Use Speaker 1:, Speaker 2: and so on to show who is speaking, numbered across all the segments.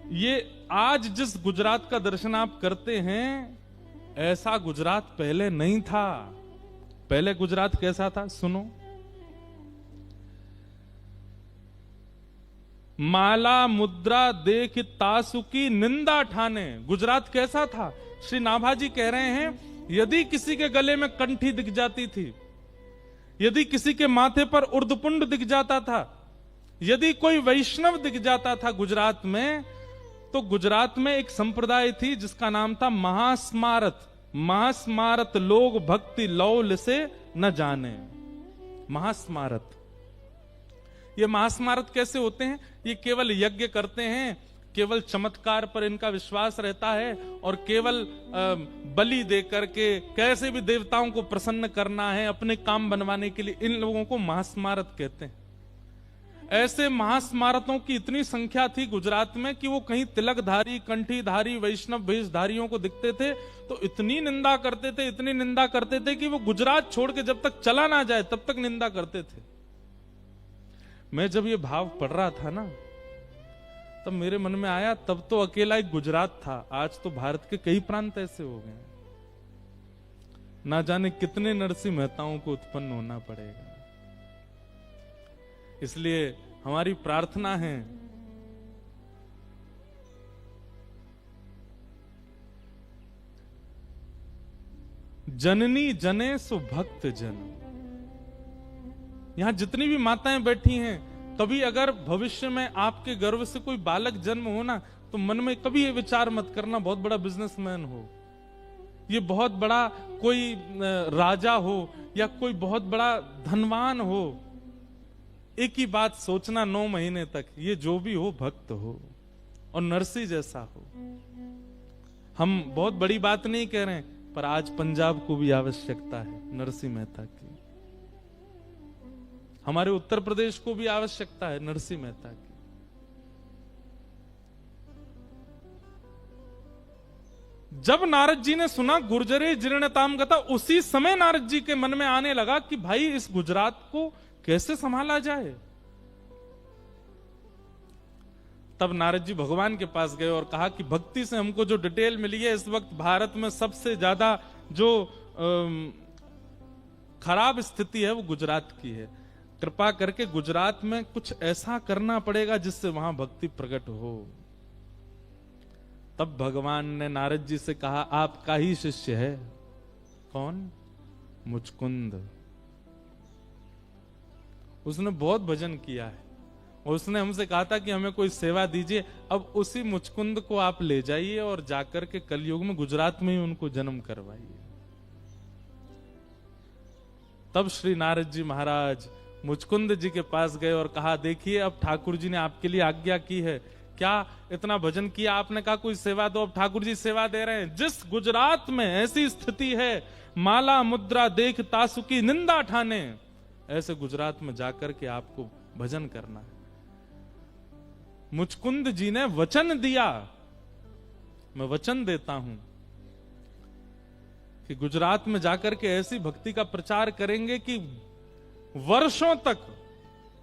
Speaker 1: ये आज जिस गुजरात का दर्शन आप करते हैं, ऐसा गुजरात पहले नहीं था। पहले गुजरात कैसा था सुनो। माला मुद्रा देख तासुकी निंदा ठाने। गुजरात कैसा था? श्री नाभाजी कह रहे हैं, यदि किसी के गले में कंठी दिख जाती थी, यदि किसी के माथे पर उर्दपुंड दिख जाता था, यदि कोई वैष्णव दिख जाता था गुजरात में, तो गुजरात में एक संप्रदाय थी जिसका नाम था महास्मारत। महास्मारत लोग भक्ति लौल से न जाने। महास्मारत। ये महास्मारत कैसे होते हैं? ये केवल यज्ञ करते हैं, केवल चमत्कार पर इनका विश्वास रहता है, और केवल बलि दे करके कैसे भी देवताओं को प्रसन्न करना है, अपने काम बनवाने के लिए, इन लोगों को महास्मारत कहते हैं। ऐसे महास्मारतों की इतनी संख्या थी गुजरात में कि वो कहीं तिलकधारी, कंठीधारी, वैष्णव वेशधारियों को दिखते थे तो इतनी निंदा करते थे, इतनी निंदा करते थे कि वो गुजरात छोड़ के जब तक चला ना जाए तब तक निंदा करते थे। मैं जब ये भाव पढ़ रहा था ना, तब मेरे मन में आया, तब तो अकेला एक गुजरात था, आज तो भारत के कई प्रांत ऐसे हो गए। ना जाने कितने नरसिंह मेहताओं को उत्पन्न होना पड़ेगा। इसलिए हमारी प्रार्थना है, जननी जने सो भक्त जन। यहां जितनी भी माताएं बैठी हैं, कभी अगर भविष्य में आपके गर्भ से कोई बालक जन्म हो ना, तो मन में कभी ये विचार मत करना बहुत बड़ा बिजनेसमैन हो, ये बहुत बड़ा कोई राजा हो, या कोई बहुत बड़ा धनवान हो। एक ही बात सोचना 9 महीने तक, ये जो भी हो भक्त हो और नरसिंह जैसा हो। हम बहुत बड़ी बात नहीं कह रहे हैं, पर आज पंजाब को भी आवश्यकता है नरसिंह मेहता की। हमारे उत्तर प्रदेश को भी आवश्यकता है नरसिंह मेहता की। जब नारद जी ने सुना गुर्जरे जीर्णताम गता, उसी समय नारद जी के मन में आने लगा कि भाई इस गुजरात को कैसे संभाला जाए। तब नारद जी भगवान के पास गए और कहा कि भक्ति से हमको जो डिटेल मिली है, इस वक्त भारत में सबसे ज्यादा जो खराब स्थिति है वो गुजरात की है। कृपा करके गुजरात में कुछ ऐसा करना पड़ेगा जिससे वहां भक्ति प्रकट हो। तब भगवान ने नारद जी से कहा, आपका ही शिष्य है। कौन? मुचकुंद। उसने बहुत भजन किया है और उसने हमसे कहा था कि हमें कोई सेवा दीजिए। अब उसी मुचकुंद को आप ले जाइए और जाकर के कलयुग में गुजरात में ही उनको जन्म करवाइए। तब श्री नारद जी महाराज मुचकुंद जी के पास गए और कहा, देखिए अब ठाकुर जी ने आपके लिए आज्ञा की है, क्या इतना भजन किया आपने, कहा कोई सेवा दो। अब ठाकुर जी सेवा दे रहे हैं। जिस गुजरात में ऐसी स्थिति है, माला मुद्रा देख तासुकी निंदा ठाने, ऐसे गुजरात में जाकर के आपको भजन करना है। मुचकुंद जी ने वचन दिया, मैं वचन देता हूं कि गुजरात में जाकर के ऐसी भक्ति का प्रचार करेंगे कि वर्षों तक,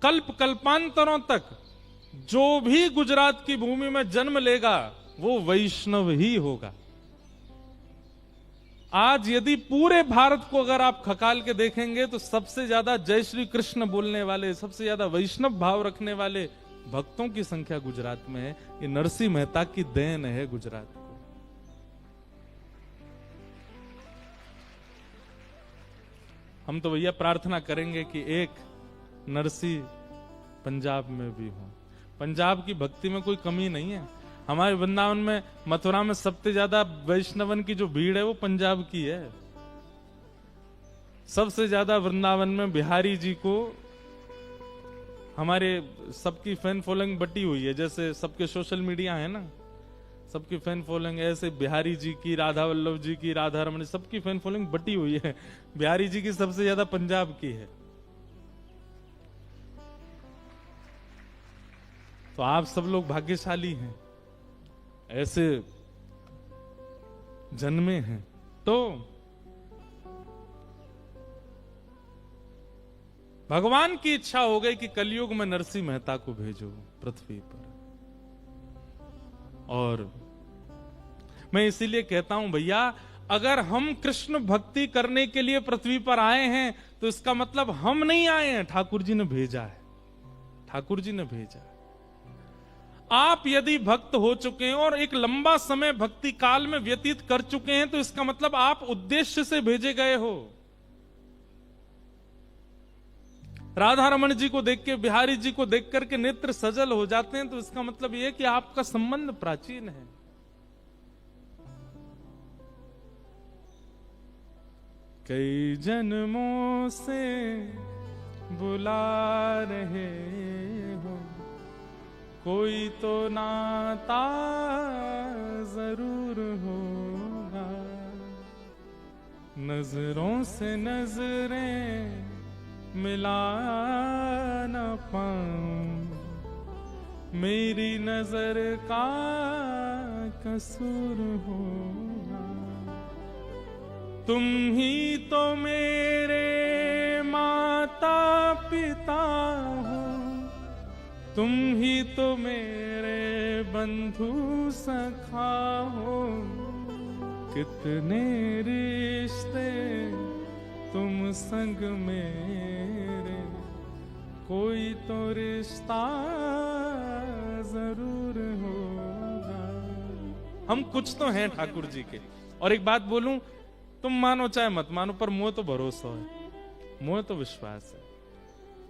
Speaker 1: कल्प कल्पांतरों तक जो भी गुजरात की भूमि में जन्म लेगा वो वैष्णव ही होगा। आज यदि पूरे भारत को अगर आप खकाल के देखेंगे तो सबसे ज्यादा जय श्री कृष्ण बोलने वाले, सबसे ज्यादा वैष्णव भाव रखने वाले भक्तों की संख्या गुजरात में है। ये नरसिंह मेहता की देन है गुजरात को। हम तो भैया प्रार्थना करेंगे कि एक नरसिंह पंजाब में भी हो। पंजाब की भक्ति में कोई कमी नहीं है। हमारे वृंदावन में, मथुरा में सबसे ज्यादा वैष्णवन की जो भीड़ है वो पंजाब की है। सबसे ज्यादा वृंदावन में बिहारी जी को हमारे सबकी फैन फॉलोइंग बटी हुई है। जैसे सबके सोशल मीडिया है ना, सबकी फैन फॉलोइंग, ऐसे बिहारी जी की, राधा वल्लभ जी की, राधा रमन, सबकी फैन फॉलोइंग बटी हुई है। बिहारी जी की सबसे ज्यादा पंजाब की है। तो आप सब लोग भाग्यशाली हैं, ऐसे जन्मे हैं। तो भगवान की इच्छा हो गई कि कलयुग में नरसिंह मेहता को भेजो पृथ्वी पर। और मैं इसीलिए कहता हूं भैया, अगर हम कृष्ण भक्ति करने के लिए पृथ्वी पर आए हैं तो इसका मतलब हम नहीं आए हैं, ठाकुर जी ने भेजा है। ठाकुर जी ने भेजा। आप यदि भक्त हो चुके हैं और एक लंबा समय भक्ति काल में व्यतीत कर चुके हैं तो इसका मतलब आप उद्देश्य से भेजे गए हो। राधा रमन जी को देख के, बिहारी जी को देख करके नेत्र सजल हो जाते हैं तो इसका मतलब यह कि आपका संबंध प्राचीन है। कई जन्मों से बुला रहे हो, कोई तो नाता जरूर होगा। नजरों से नजरें मिला न पाऊं, मेरी नजर का कसूर होगा। तुम ही तो मेरे माता पिता हो, तुम ही तो मेरे बंधु सखा हो। कितने रिश्ते तुम संग मेरे, कोई तो रिश्ता जरूर होगा। हम कुछ तो हैं ठाकुर जी के। और एक बात बोलूं, तुम मानो चाहे मत मानो, पर मोह तो भरोसा है, मोह तो विश्वास है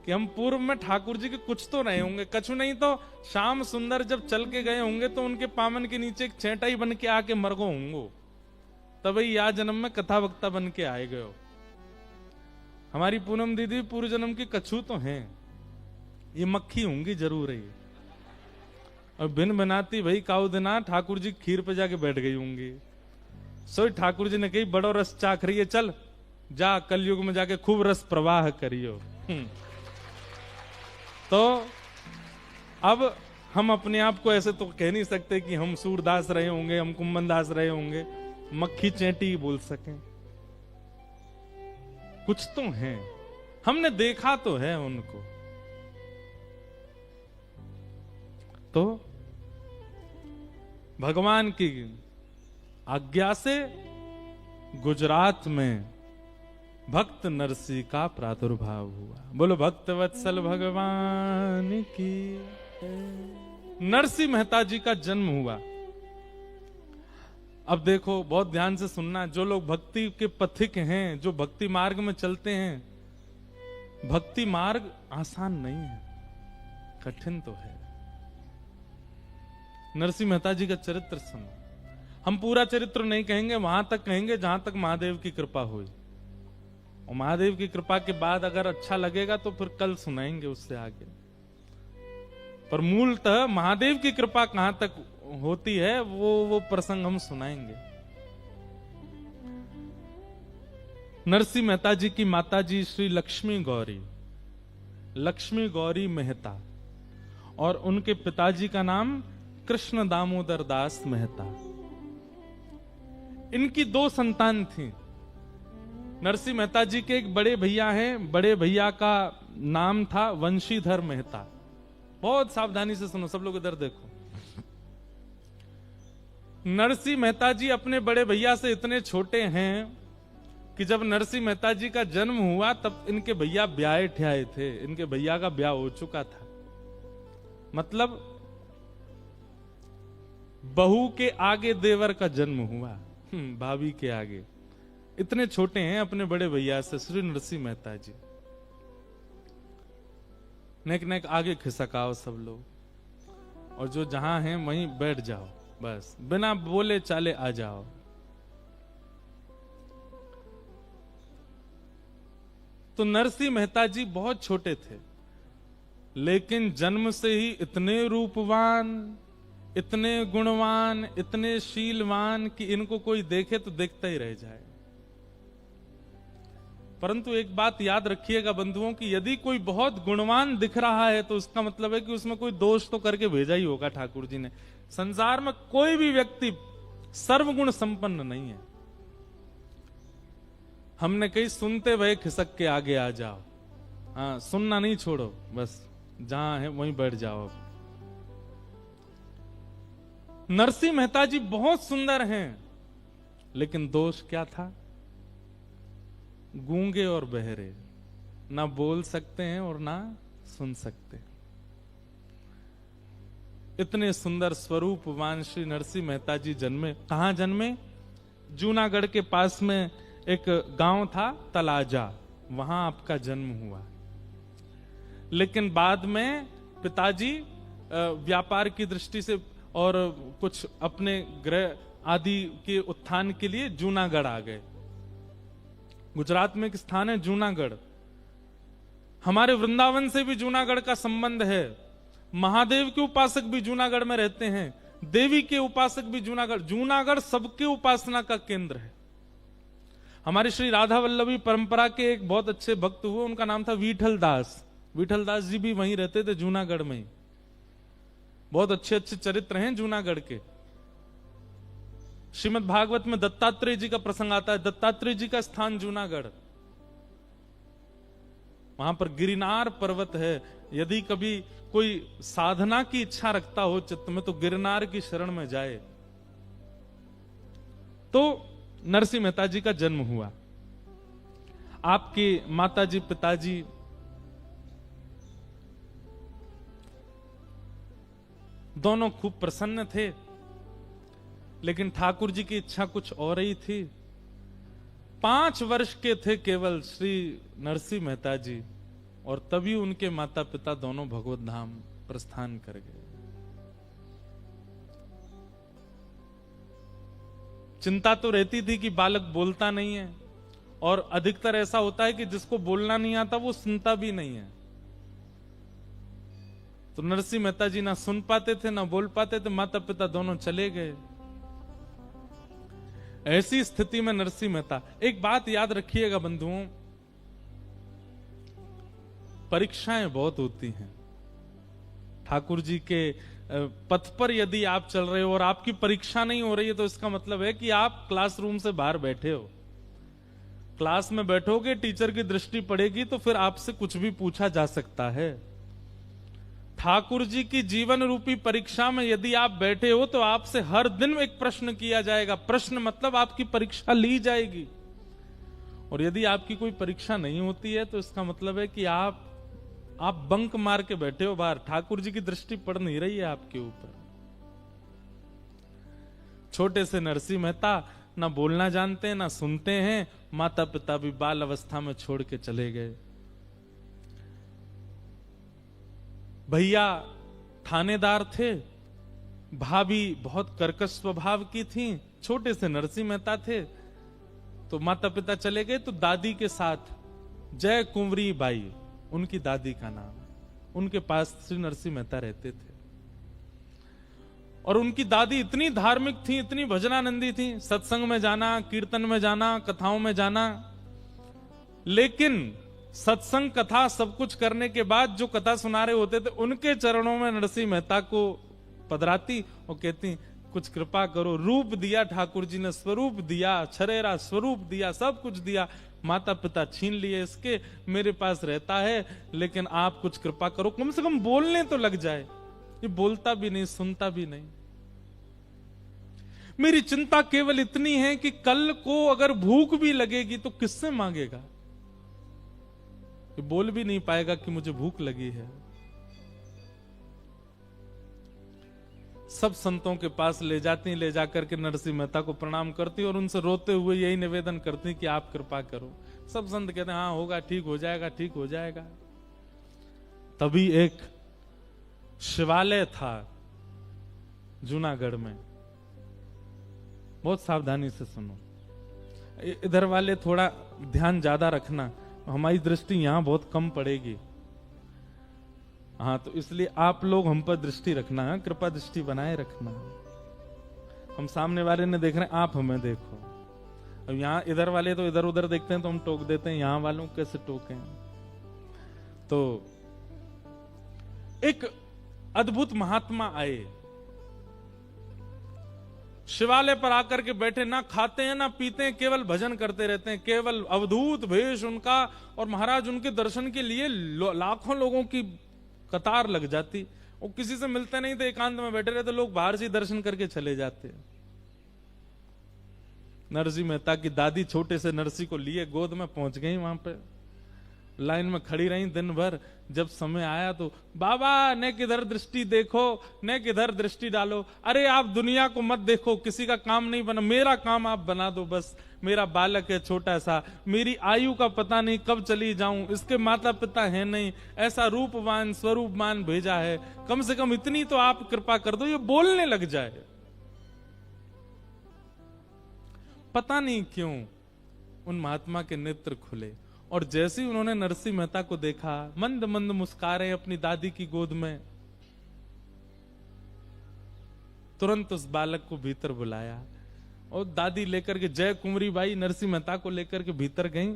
Speaker 1: कि हम पूर्व में ठाकुर जी के कुछ तो रहे होंगे। कछु नहीं तो श्याम सुंदर जब चल के गए होंगे तो उनके पामन के नीचे एक छेटाई बन के आके मर गो होंगे, तभी या जन्म में कथा वक्ता बन के आए गए। हमारी पूनम दीदी पूर्व जन्म की कछु तो हैं, ये मक्खी होंगी जरूर है। और बिन बनाती भाई काऊ दिना ठाकुर जी खीर पे जाके बैठ गई होंगी। सो ठाकुर जी ने कही बड़ो रस चाख रही है, चल जा कलयुग में जाके खूब रस प्रवाह करियो। तो अब हम अपने आप को ऐसे तो कह नहीं सकते कि हम सूरदास रहे होंगे, हम कुंभन दास रहे होंगे, मक्खी चेंटी बोल सकें। कुछ तो हैं, हमने देखा तो है उनको। तो भगवान की आज्ञा से गुजरात में भक्त नरसी का प्रादुर्भाव हुआ। बोलो भक्त वत्सल भगवान की। नरसी मेहता जी का जन्म हुआ। अब देखो, बहुत ध्यान से सुनना, जो लोग भक्ति के पथिक हैं, जो भक्ति मार्ग में चलते हैं, भक्ति मार्ग आसान नहीं है, कठिन तो है। नरसी मेहता जी का चरित्र सुनो। हम पूरा चरित्र नहीं कहेंगे, वहां तक कहेंगे जहां तक महादेव की कृपा हुई। और महादेव की कृपा के बाद अगर अच्छा लगेगा तो फिर कल सुनाएंगे उससे आगे। पर मूलतः महादेव की कृपा कहां तक होती है वो प्रसंग हम सुनाएंगे। नरसी मेहता जी की माता जी श्री लक्ष्मी गौरी मेहता, और उनके पिताजी का नाम कृष्ण दामोदर दास मेहता। इनकी दो संतान थी। नरसी मेहता जी के एक बड़े भैया हैं, बड़े भैया का नाम था वंशीधर मेहता। बहुत सावधानी से सुनो सब लोग, इधर देखो। नरसी मेहता जी अपने बड़े भैया से इतने छोटे हैं कि जब नरसी मेहता जी का जन्म हुआ तब इनके भैया ब्याहे ठियाए थे, इनके भैया का ब्याह हो चुका था। मतलब बहू के आगे देवर का जन्म हुआ, भाभी के आगे। इतने छोटे हैं अपने बड़े भैया से श्री नरसी मेहता जी। नेक नेक आगे खिसकाओ सब लोग, और जो जहां हैं वहीं बैठ जाओ, बस बिना बोले चाले आ जाओ। तो नरसी मेहता जी बहुत छोटे थे, लेकिन जन्म से ही इतने रूपवान, इतने गुणवान, इतने शीलवान कि इनको कोई देखे तो देखता ही रह जाए। परंतु एक बात याद रखिएगा बंधुओं की, यदि कोई बहुत गुणवान दिख रहा है तो उसका मतलब है कि उसमें कोई दोष तो करके भेजा ही होगा ठाकुर जी ने। संसार में कोई भी व्यक्ति सर्वगुण संपन्न नहीं है। हमने कहीं सुनते भय खिसक के आगे आ जाओ, हाँ सुनना नहीं छोड़ो, बस जहां है वहीं बैठ जाओ। नरसिंह मेहता जी बहुत सुंदर हैं, लेकिन दोष क्या था? गूंगे और बहरे, ना बोल सकते हैं और ना सुन सकते। इतने सुंदर स्वरूपवान श्री नरसिंह मेहता जी जन्मे। कहां जन्मे? जूनागढ़ के पास में एक गांव था तलाजा, वहां आपका जन्म हुआ। लेकिन बाद में पिताजी व्यापार की दृष्टि से और कुछ अपने गृह आदि के उत्थान के लिए जूनागढ़ आ गए। गुजरात में एक स्थान है जूनागढ़। हमारे वृंदावन से भी जूनागढ़ का संबंध है। महादेव के उपासक भी जूनागढ़ में रहते हैं, देवी के उपासक भी जूनागढ़। जूनागढ़ सबके उपासना का केंद्र है। हमारी श्री राधा वल्लभी परंपरा के एक बहुत अच्छे भक्त हुए, उनका नाम था विठल दास। विठल दास जी भी वहीं रहते थे, जूनागढ़ में ही। बहुत अच्छे अच्छे चरित्र हैं जूनागढ़ के। श्रीमद् भागवत में दत्तात्रेय जी का प्रसंग आता है। दत्तात्रेय जी का स्थान जूनागढ़। वहां पर गिरनार पर्वत है। यदि कभी कोई साधना की इच्छा रखता हो चित्त में, तो गिरनार की शरण में जाए। तो नरसिंह मेहता जी का जन्म हुआ। आपके माताजी पिताजी दोनों खूब प्रसन्न थे, लेकिन ठाकुर जी की इच्छा कुछ और ही थी। 5 वर्ष के थे केवल श्री नरसिंह मेहता जी, और तभी उनके माता पिता दोनों भगवत धाम प्रस्थान कर गए। चिंता तो रहती थी कि बालक बोलता नहीं है, और अधिकतर ऐसा होता है कि जिसको बोलना नहीं आता वो सुनता भी नहीं है। तो नरसिंह मेहता जी ना सुन पाते थे ना बोल पाते थे, माता पिता दोनों चले गए। ऐसी स्थिति में नरसिंह मेहता, एक बात याद रखिएगा बंधुओं, परीक्षाएं बहुत होती हैं। ठाकुर जी के पथ पर यदि आप चल रहे हो और आपकी परीक्षा नहीं हो रही है, तो इसका मतलब है कि आप क्लासरूम से बाहर बैठे हो। क्लास में बैठोगे, टीचर की दृष्टि पड़ेगी, तो फिर आपसे कुछ भी पूछा जा सकता है। ठाकुर जी की जीवन रूपी परीक्षा में यदि आप बैठे हो, तो आपसे हर दिन एक प्रश्न किया जाएगा। प्रश्न मतलब आपकी परीक्षा ली जाएगी। और यदि आपकी कोई परीक्षा नहीं होती है, तो इसका मतलब है कि आप बंक मार के बैठे हो बाहर। ठाकुर जी की दृष्टि पड़ नहीं रही है आपके ऊपर। छोटे से नरसिंह मेहता ना बोलना जानते हैं ना सुनते हैं। माता पिता भी बाल अवस्था में छोड़ के चले गए। भैया थानेदार थे, भाभी बहुत कर्कश स्वभाव की थी, छोटे से नरसिंह मेहता थे। तो माता पिता चले गए, तो दादी के साथ, जय कुंवरी बाई उनकी दादी का नाम, उनके पास श्री नरसिंह मेहता रहते थे। और उनकी दादी इतनी धार्मिक थी, इतनी भजनानंदी थी, सत्संग में जाना, कीर्तन में जाना, कथाओं में जाना। लेकिन सत्संग कथा सब कुछ करने के बाद जो कथा सुना रहे होते थे, उनके चरणों में नरसिंह मेहता को पधराती और कहती, कुछ कृपा करो। रूप दिया ठाकुर जी ने, स्वरूप दिया, छरेरा स्वरूप दिया, सब कुछ दिया। माता पिता छीन लिए इसके, मेरे पास रहता है, लेकिन आप कुछ कृपा करो, कम से कम बोलने तो लग जाए। ये बोलता भी नहीं, सुनता भी नहीं। मेरी चिंता केवल इतनी है कि कल को अगर भूख भी लगेगी तो किससे मांगेगा? ये बोल भी नहीं पाएगा कि मुझे भूख लगी है। सब संतों के पास ले जाती, ले जाकर के नरसिंह मेहता को प्रणाम करती और उनसे रोते हुए यही निवेदन करती कि आप कृपा करो। सब संत कहते हैं, हाँ होगा, ठीक हो जाएगा, ठीक हो जाएगा। तभी एक शिवालय था जूनागढ़ में। बहुत सावधानी से सुनो, इधर वाले थोड़ा ध्यान ज्यादा रखना, हमारी दृष्टि यहां बहुत कम पड़ेगी। हाँ, तो इसलिए आप लोग हम पर दृष्टि रखना है, कृपा दृष्टि बनाए रखना। हम सामने वाले ने देख रहे हैं, आप हमें देखो। अब यहाँ इधर वाले तो इधर उधर देखते हैं तो हम टोक देते हैं, यहाँ वालों कैसे टोकें? तो एक अद्भुत महात्मा आए, शिवालय पर आकर के बैठे, ना खाते हैं ना पीते हैं, केवल भजन करते रहते हैं। केवल अवधूत भेष उनका, और महाराज उनके दर्शन के लिए लाखों लोगों की कतार लग जाती। वो किसी से मिलते नहीं थे, एकांत में बैठे रहते, लोग बाहर से दर्शन करके चले जाते। नरसिंह मेहता की दादी छोटे से नरसिंह को लिए गोद में पहुंच गई, वहां पे लाइन में खड़ी रही दिन भर। जब समय आया तो बाबा ने किधर दृष्टि देखो, ने किधर दृष्टि डालो। अरे आप दुनिया को मत देखो, किसी का काम नहीं बना, मेरा काम आप बना दो बस। मेरा बालक है छोटा सा, मेरी आयु का पता नहीं कब चली जाऊं, इसके माता पिता है नहीं, ऐसा रूपवान स्वरूपवान भेजा है, कम से कम इतनी तो आप कृपा कर दो, ये बोलने लग जाए। पता नहीं क्यों उन महात्मा के नेत्र खुले, और जैसे ही उन्होंने नरसिंह मेहता को देखा, मंद मंद मुस्का रहे अपनी दादी की गोद में, तुरंत उस बालक को भीतर बुलाया और दादी लेकर के, जय कुंवरी बाई नरसिंह मेहता को लेकर के भीतर गई।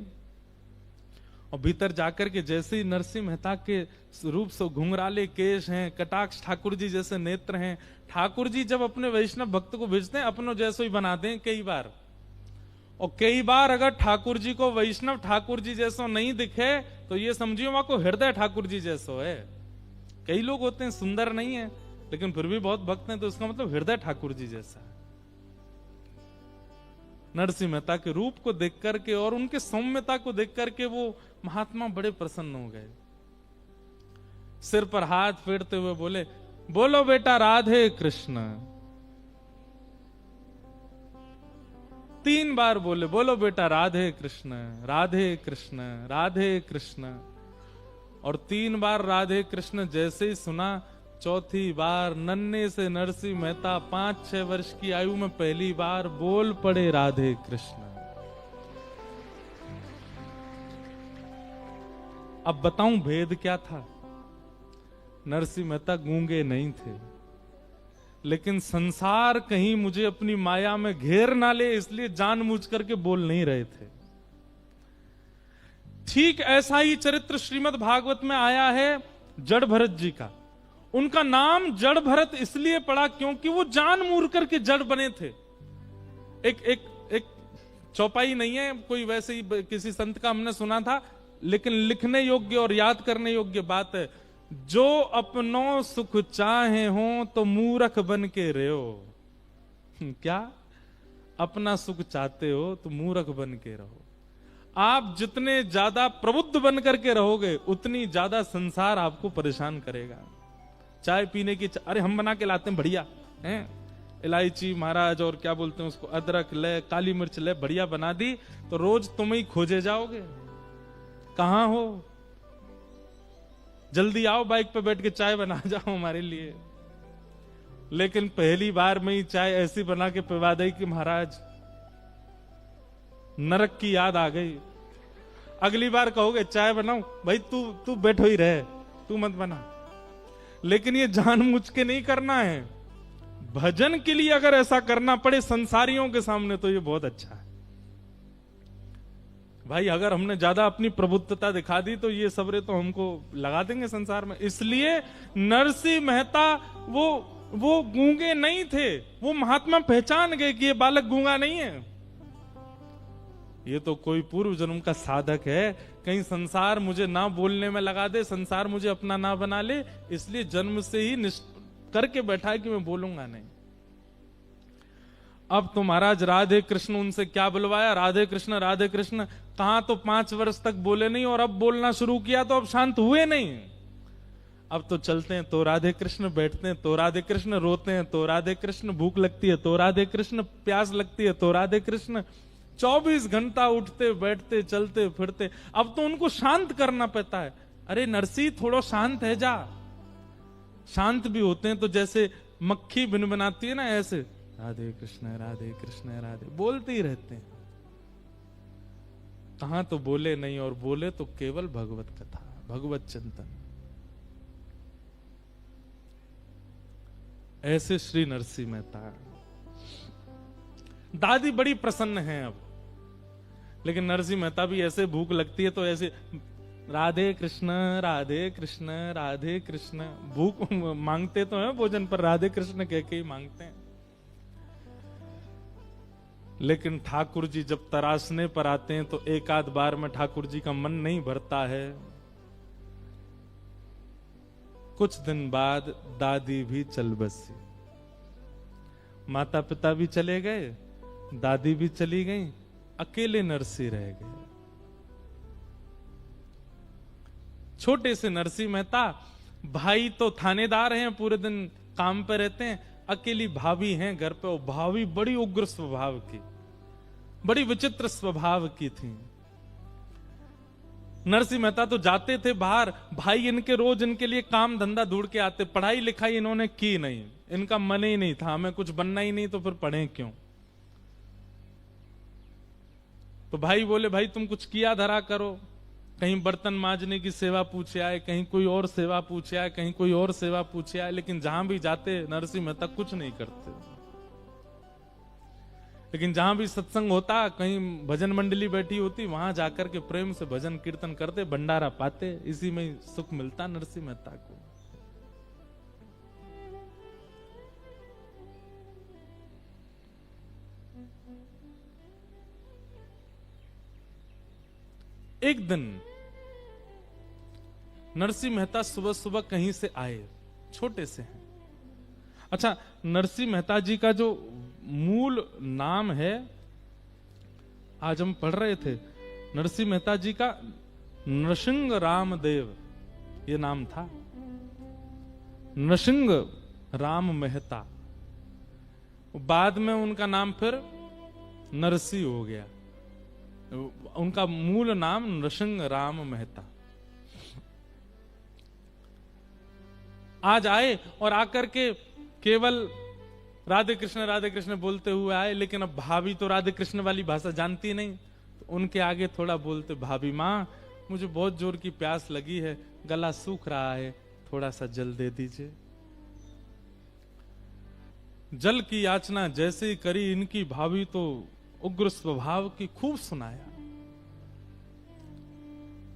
Speaker 1: और भीतर जाकर के जैसे ही नरसिंह मेहता के रूप से घुंघराले केश हैं, कटाक्ष ठाकुर जी जैसे नेत्र हैं। ठाकुर जी जब अपने वैष्णव भक्त को भेजते हैं अपनों जैसे ही बनाते हैं कई बार, और कई बार अगर ठाकुर जी को वैष्णव ठाकुर जी जैसा नहीं दिखे तो ये समझिए वहां को हृदय ठाकुर जी जैसा है। कई लोग होते हैं सुंदर नहीं है लेकिन फिर भी बहुत भक्त हैं, तो इसका मतलब हृदय ठाकुर जी जैसा है। नरसिंह मेहता के रूप को देख करके और उनके सौम्यता को देख करके वो महात्मा बड़े प्रसन्न हो गए। सिर पर हाथ फेरते हुए बोले, बोलो बेटा राधे कृष्ण। 3 बार बोले, बोलो बेटा राधे कृष्ण राधे कृष्ण राधे कृष्ण। और 3 बार राधे कृष्ण जैसे ही सुना, चौथी बार नन्हे से नरसिंह मेहता 5-6 वर्ष की आयु में पहली बार बोल पड़े राधे कृष्ण। अब बताऊं भेद क्या था। नरसिंह मेहता गूंगे नहीं थे, लेकिन संसार कहीं मुझे अपनी माया में घेर ना ले इसलिए जानबूझ करके बोल नहीं रहे थे। ठीक ऐसा ही चरित्र श्रीमद् भागवत में आया है जड़ भरत जी का। उनका नाम जड़ भरत इसलिए पड़ा क्योंकि वो जान मूर करके जड़ बने थे। एक चौपाई नहीं है कोई, वैसे ही किसी संत का हमने सुना था, लेकिन लिखने योग्य और याद करने योग्य बात है। जो अपनों सुख चाहे हो तो मूर्ख बन के रहो। क्या? अपना सुख चाहते हो तो मूर्ख बन के रहो। आप जितने ज्यादा प्रबुद्ध बन करके रहोगे उतनी ज्यादा संसार आपको परेशान करेगा। चाय पीने की अरे हम बना के लाते हैं बढ़िया हैं, इलायची महाराज और क्या बोलते हैं उसको, अदरक ले, काली मिर्च ले, बढ़िया बना दी तो रोज तुम ही खोजे जाओगे। कहां हो? जल्दी आओ, बाइक पे बैठ के चाय बना जाओ हमारे लिए। लेकिन पहली बार में ही चाय ऐसी बना के पिवा दी कि महाराज नरक की याद आ गई। अगली बार कहोगे चाय बनाओ, भाई तू बैठो ही रहे, तू मत बना। लेकिन ये जानबूझ के नहीं करना है। भजन के लिए अगर ऐसा करना पड़े संसारियों के सामने तो ये बहुत अच्छा है। भाई अगर हमने ज्यादा अपनी प्रबुद्धता दिखा दी तो ये सबरे तो हमको लगा देंगे संसार में। इसलिए नरसिंह मेहता वो गूंगे नहीं थे। वो महात्मा पहचान गए कि ये बालक गूंगा नहीं है, ये तो कोई पूर्व जन्म का साधक है। कहीं संसार मुझे ना बोलने में लगा दे, संसार मुझे अपना ना बना ले, इसलिए जन्म से ही करके बैठा है कि मैं बोलूंगा नहीं। अब तो महाराज राधे कृष्ण उनसे क्या बुलवाया, राधे कृष्ण राधे कृष्ण। कहां तो 5 वर्ष तक बोले नहीं और अब बोलना शुरू किया तो अब शांत हुए नहीं। अब तो चलते हैं तो राधे कृष्ण, बैठते हैं तो राधे कृष्ण, रोते हैं तो राधे कृष्ण, भूख लगती है तो राधे कृष्ण, प्यास लगती है तो राधे कृष्ण। 24 घंटा उठते बैठते चलते फिरते। अब तो उनको शांत करना पड़ता है। अरे नरसी थोड़ा शांत है जा। शांत भी होते हैं तो जैसे मक्खी भिनभिनाती है ना, ऐसे राधे कृष्ण राधे बोलते ही रहते हैं। कहां तो बोले नहीं, और बोले तो केवल भगवत कथा भगवत चिंतन। ऐसे श्री नरसिंह मेहता। दादी बड़ी प्रसन्न है अब, लेकिन नरसिंह मेहता भी ऐसे भूख लगती है तो ऐसे राधे कृष्ण राधे कृष्ण राधे कृष्ण। भूख मांगते तो हैं भोजन पर, राधे कृष्ण कह के ही मांगते हैं। लेकिन ठाकुर जी जब तराशने पर आते हैं तो एक आध बार में ठाकुर जी का मन नहीं भरता है। कुछ दिन बाद दादी भी चल बसी। माता पिता भी चले गए, दादी भी चली गई, अकेले नरसी रह गए। छोटे से नरसी मेहता, भाई तो थानेदार हैं, पूरे दिन काम पे रहते हैं, अकेली भाभी हैं घर पे। वो भाभी बड़ी उग्र स्वभाव की, बड़ी विचित्र स्वभाव की थी। नरसिंह मेहता तो जाते थे बाहर, भाई इनके रोज इनके लिए काम धंधा ढूंढ के आते। पढ़ाई लिखाई इन्होंने की नहीं, इनका मन ही नहीं था, हमें कुछ बनना ही नहीं तो फिर पढ़े क्यों। तो भाई बोले भाई तुम कुछ किया धरा करो, कहीं बर्तन मांजने की सेवा पूछे आए, कहीं कोई और सेवा पूछे आए, कहीं कोई और सेवा पूछे आए, लेकिन जहां भी जाते नरसिंह मेहता कुछ नहीं करते। लेकिन जहां भी सत्संग होता, कहीं भजन मंडली बैठी होती, वहां जाकर के प्रेम से भजन कीर्तन करते, भंडारा पाते, इसी में सुख मिलता नरसिंह मेहता को। एक दिन नरसिंह मेहता सुबह सुबह कहीं से आए, छोटे से हैं। अच्छा, नरसिंह मेहता जी का जो मूल नाम है, आज हम पढ़ रहे थे, नरसिंह मेहता जी का नृसिंह रामदेव ये नाम था। नृसिंह राम मेहता, बाद में उनका नाम फिर नरसी हो गया। उनका मूल नाम नृसिंह राम मेहता। आज आए और आकर के केवल राधे कृष्ण बोलते हुए आए, लेकिन अब भाभी तो राधे कृष्ण वाली भाषा जानती नहीं, तो उनके आगे थोड़ा बोलते, भाभी माँ मुझे बहुत जोर की प्यास लगी है, गला सूख रहा है, थोड़ा सा जल दे दीजिए। जल की याचना जैसे ही करी, इनकी भाभी तो उग्र स्वभाव की, खूब सुनाया।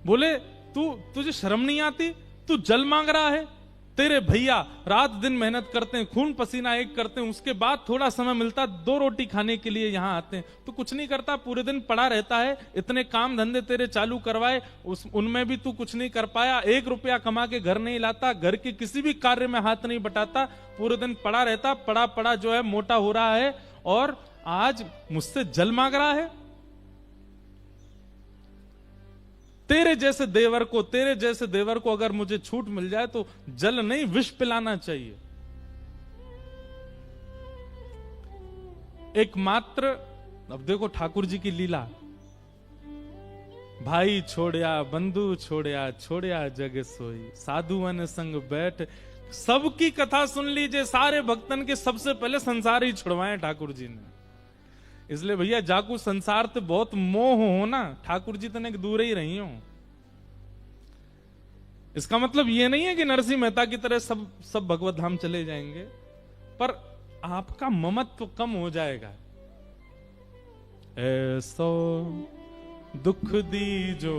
Speaker 1: बोले तुझे शर्म नहीं आती, तू जल मांग रहा है? तेरे भैया रात दिन मेहनत करते हैं, खून पसीना एक करते हैं, उसके बाद थोड़ा समय मिलता 2 रोटी खाने के लिए यहां आते हैं, तो कुछ नहीं करता, पूरे दिन पड़ा रहता है। इतने काम धंधे तेरे चालू करवाए, उनमें भी तू कुछ नहीं कर पाया, 1 रुपया कमा के घर नहीं लाता, घर के किसी भी कार्य में हाथ नहीं बटाता, पूरे दिन पड़ा रहता, पड़ा पड़ा जो है मोटा हो रहा है, और आज मुझसे जल मांग रहा है। तेरे जैसे देवर को अगर मुझे छूट मिल जाए तो जल नहीं विष पिलाना चाहिए। एकमात्र, अब देखो ठाकुर जी की लीला, भाई छोड़या बंधु छोड़या, छोड़या जग सोई, साधुअन संग बैठ। सबकी कथा सुन लीजिए, सारे भक्तन के सबसे पहले संसार ही छुड़वाए ठाकुर जी ने। इसलिए भैया जाकू संसार ते बहुत मोह हो ना, ठाकुर जी तने दूर ही रही हो। इसका मतलब ये नहीं है कि नरसिंह मेहता की तरह सब भगवत धाम चले जाएंगे, पर आपका ममत्व कम हो जाएगा। ऐसो दुख दी जो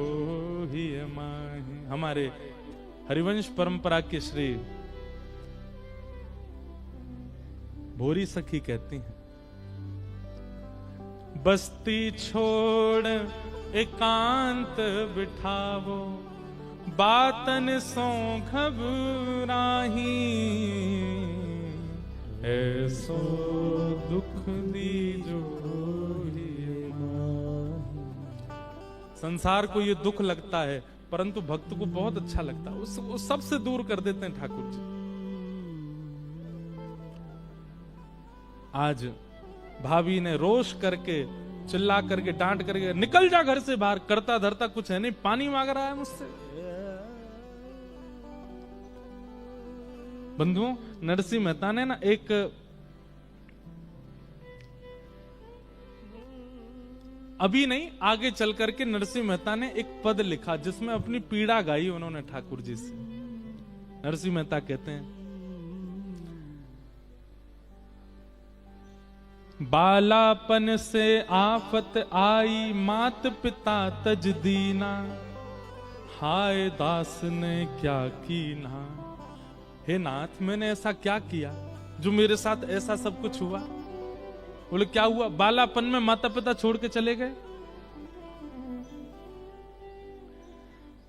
Speaker 1: ही माही, हमारे हरिवंश परंपरा के श्री भोरी सखी कहती हैं, बस्ती छोड़ एकांत बिठावो, बातन सो घबराही, ऐसो दुख दीजो ही माही। संसार को ये दुख लगता है, परंतु भक्त को बहुत अच्छा लगता है, उस सबसे दूर कर देते हैं ठाकुर जी। आज भाभी ने रोष करके, चिल्ला करके, डांट करके, निकल जा घर से बाहर, करता धरता कुछ है नहीं, पानी मांग रहा है मुझसे। बंधुओं, नरसिंह मेहता ने ना एक अभी नहीं, आगे चल करके नरसिंह मेहता ने एक पद लिखा जिसमें अपनी पीड़ा गाई उन्होंने ठाकुर जी से। नरसिंह मेहता कहते हैं, बालापन से आफत आई, मात पिता तज दीना, हाय दास ने क्या कीना। हे नाथ, मैंने ऐसा क्या किया जो मेरे साथ ऐसा सब कुछ हुआ? बोले क्या हुआ? बालापन में माता पिता छोड़ के चले गए,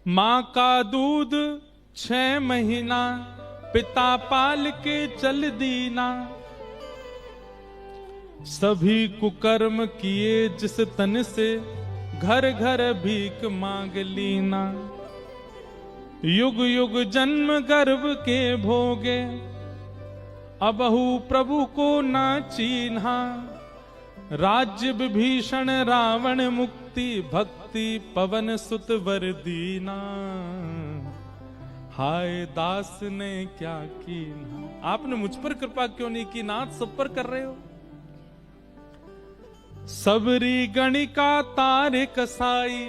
Speaker 1: मां का दूध 6 महीना पिता पाल के चल दीना, सभी कुकर्म किए जिस तन से, घर घर भीख मांग लीना। युग युग जन्म गर्भ के भोगे, अबहु प्रभु को ना चीन्हा। राज्य विभीषण रावण मुक्ति, भक्ति पवन सुत वर दीना। हाय दास ने क्या कीन्हा। आपने मुझ पर कृपा क्यों नहीं की नाथ, सब पर कर रहे हो। सबरी गणिका तार कसाई,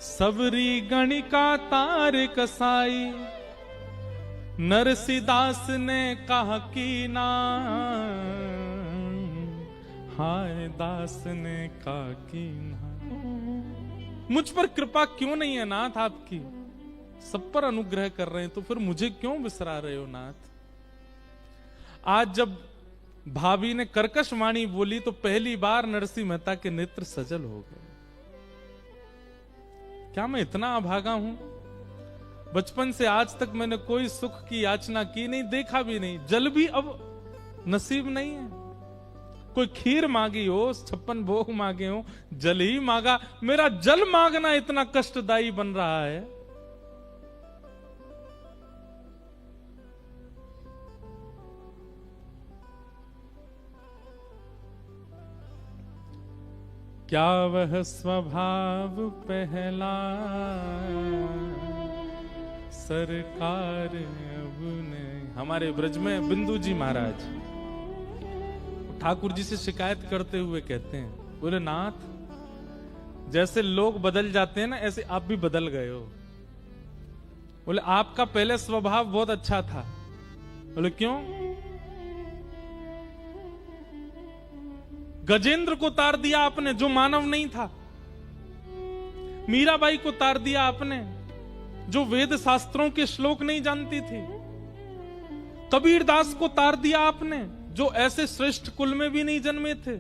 Speaker 1: सबरी गणिका तार कसाई। नरसिदास ने कहा कीना, हाय दास ने कहा कीना। मुझ पर कृपा क्यों नहीं है नाथ आपकी, सब पर अनुग्रह कर रहे हैं, तो फिर मुझे क्यों विसरा रहे हो नाथ। आज जब भाभी ने कर्कश वाणी बोली तो पहली बार नरसिंह मेहता के नेत्र सजल हो गए। क्या मैं इतना अभागा हूं। बचपन से आज तक मैंने कोई सुख की याचना की नहीं, देखा भी नहीं, जल भी अब नसीब नहीं है। कोई खीर मांगी हो, 56 भोग मांगे हो, जल ही मांगा। मेरा जल मांगना इतना कष्टदायी बन रहा है। क्या वह स्वभाव पहला, सरकार अब नहीं। हमारे ब्रज में बिंदु जी महाराज ठाकुर जी से शिकायत करते हुए कहते हैं, बोले नाथ जैसे लोग बदल जाते हैं ना, ऐसे आप भी बदल गए हो। बोले आपका पहले स्वभाव बहुत अच्छा था। बोले क्यों। गजेंद्र को तार दिया आपने जो मानव नहीं था। मीराबाई को तार दिया आपने जो वेद शास्त्रों के श्लोक नहीं जानती थी। कबीरदास को तार दिया आपने जो ऐसे श्रेष्ठ कुल में भी नहीं जन्मे थे।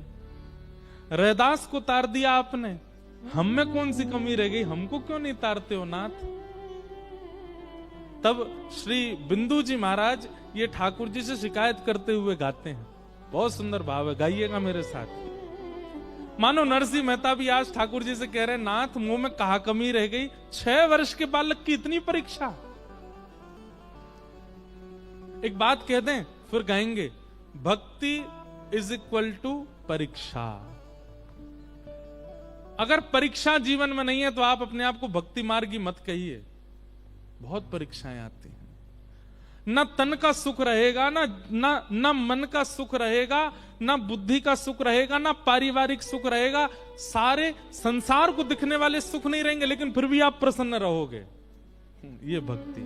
Speaker 1: रैदास को तार दिया आपने। हम में कौन सी कमी रह गई, हमको क्यों नहीं तारते हो नाथ। तब श्री बिंदु जी महाराज ये ठाकुर जी से शिकायत करते हुए गाते हैं। बहुत सुंदर भाव है, गाइएगा मेरे साथ। मानो नरसिंह मेहता भी आज ठाकुर जी से कह रहे हैं, नाथ मुंह में कहा कमी रह गई। 6 वर्ष के बालक की इतनी परीक्षा। एक बात कह दें फिर गाएंगे, भक्ति इज इक्वल टू परीक्षा। अगर परीक्षा जीवन में नहीं है तो आप अपने आप को भक्ति मार्गी मत कहिए। बहुत परीक्षाएं आती हैं। न तन का सुख रहेगा, ना मन का सुख रहेगा, ना बुद्धि का सुख रहेगा, ना पारिवारिक सुख रहेगा। सारे संसार को दिखने वाले सुख नहीं रहेंगे, लेकिन फिर भी आप प्रसन्न रहोगे। ये भक्ति।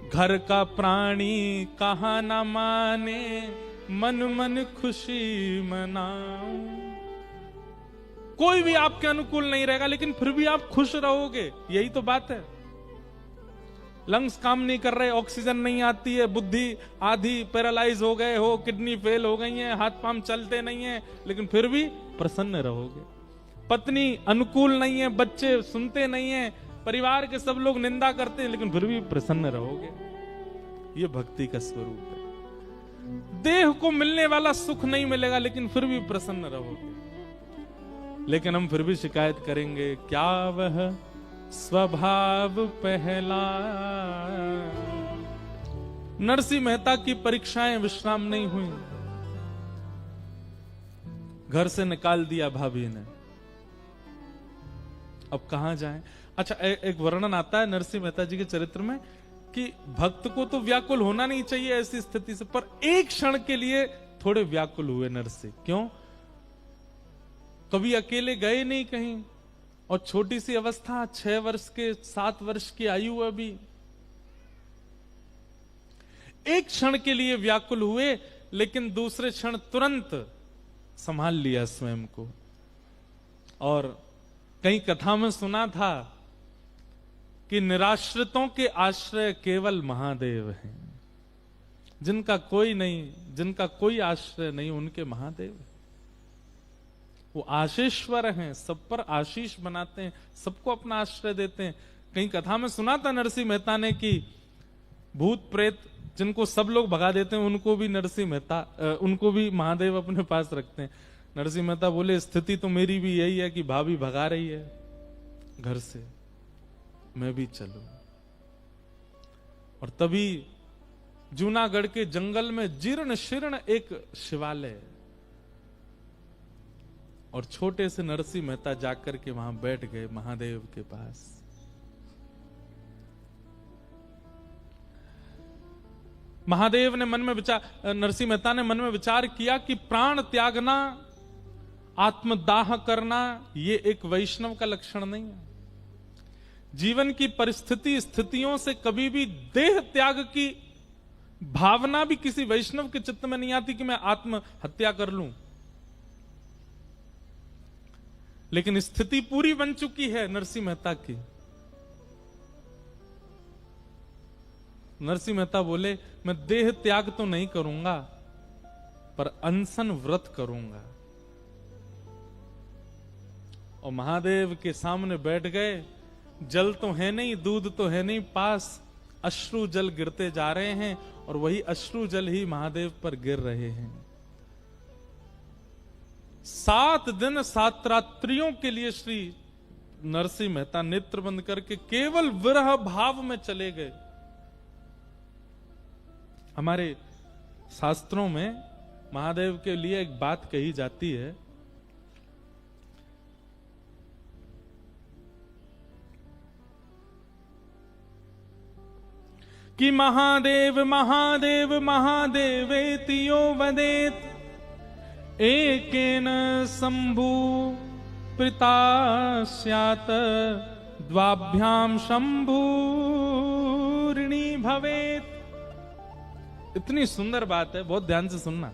Speaker 1: घर का प्राणी कहा ना माने, मन मन खुशी मनाओ। कोई भी आपके अनुकूल नहीं रहेगा, लेकिन फिर भी आप खुश रहोगे। यही तो बात है। लंग्स काम नहीं कर रहे, ऑक्सीजन नहीं आती है, बुद्धि आधी पैरालाइज हो गए हो, किडनी फेल हो गई है, हाथ पांव चलते नहीं है, लेकिन फिर भी प्रसन्न रहोगे। पत्नी अनुकूल नहीं है, बच्चे सुनते नहीं है, परिवार के सब लोग निंदा करते हैं, लेकिन फिर भी प्रसन्न रहोगे। ये भक्ति का स्वरूप है। देह को मिलने वाला सुख नहीं मिलेगा, लेकिन फिर भी प्रसन्न रहोगे। लेकिन हम फिर भी शिकायत करेंगे, क्या वह स्वभाव पहला। नरसिंह मेहता की परीक्षाएं विश्राम नहीं हुई। घर से निकाल दिया भाभी ने। अब कहां जाएं। अच्छा, एक वर्णन आता है नरसिंह मेहता जी के चरित्र में कि भक्त को तो व्याकुल होना नहीं चाहिए ऐसी स्थिति से, पर एक क्षण के लिए थोड़े व्याकुल हुए नरसिंह। क्यों। कभी अकेले गए नहीं कहीं, और छोटी सी अवस्था, 6 वर्ष के 7 वर्ष की आयु अभी। एक क्षण के लिए व्याकुल हुए, लेकिन दूसरे क्षण तुरंत संभाल लिया स्वयं को। और कई कथा में सुना था कि निराश्रितों के आश्रय केवल महादेव हैं। जिनका कोई नहीं, जिनका कोई आश्रय नहीं, उनके महादेव हैं। वो आशीश्वर हैं, सब पर आशीष बनाते हैं, सबको अपना आश्रय देते हैं। कहीं कथा में सुना था नरसिंह मेहता ने कि भूत प्रेत जिनको सब लोग भगा देते हैं उनको भी नरसिंह मेहता उनको भी महादेव अपने पास रखते हैं। नरसिंह मेहता बोले स्थिति तो मेरी भी यही है कि भाभी भगा रही है घर से, मैं भी चलूं। और तभी जूनागढ़ के जंगल में जीर्ण शीर्ण एक शिवालय और छोटे से नरसिंह मेहता जाकर के वहां बैठ गए महादेव के पास। महादेव ने मन में विचार, नरसिंह मेहता ने मन में विचार किया कि प्राण त्यागना, आत्मदाह करना, ये एक वैष्णव का लक्षण नहीं है। जीवन की परिस्थिति स्थितियों से कभी भी देह त्याग की भावना भी किसी वैष्णव के चित्त में नहीं आती कि मैं आत्महत्या कर लूं। लेकिन स्थिति पूरी बन चुकी है नरसिंह मेहता की। नरसिंह मेहता बोले मैं देह त्याग तो नहीं करूंगा पर अनशन व्रत करूंगा। और महादेव के सामने बैठ गए। जल तो है नहीं, दूध तो है नहीं पास, अश्रु जल गिरते जा रहे हैं और वही अश्रु जल ही महादेव पर गिर रहे हैं। 7 दिन 7 रात्रियों के लिए श्री नरसिंह मेहता नेत्र बंद करके केवल विरह भाव में चले गए। हमारे शास्त्रों में महादेव के लिए एक बात कही जाती है कि महादेव महादेव महादेवेति यो वदेत एकेन शंभु प्रीता स्यात् द्वाभ्याम शंभु ऋणी भवेत। इतनी सुंदर बात है, बहुत ध्यान से सुनना।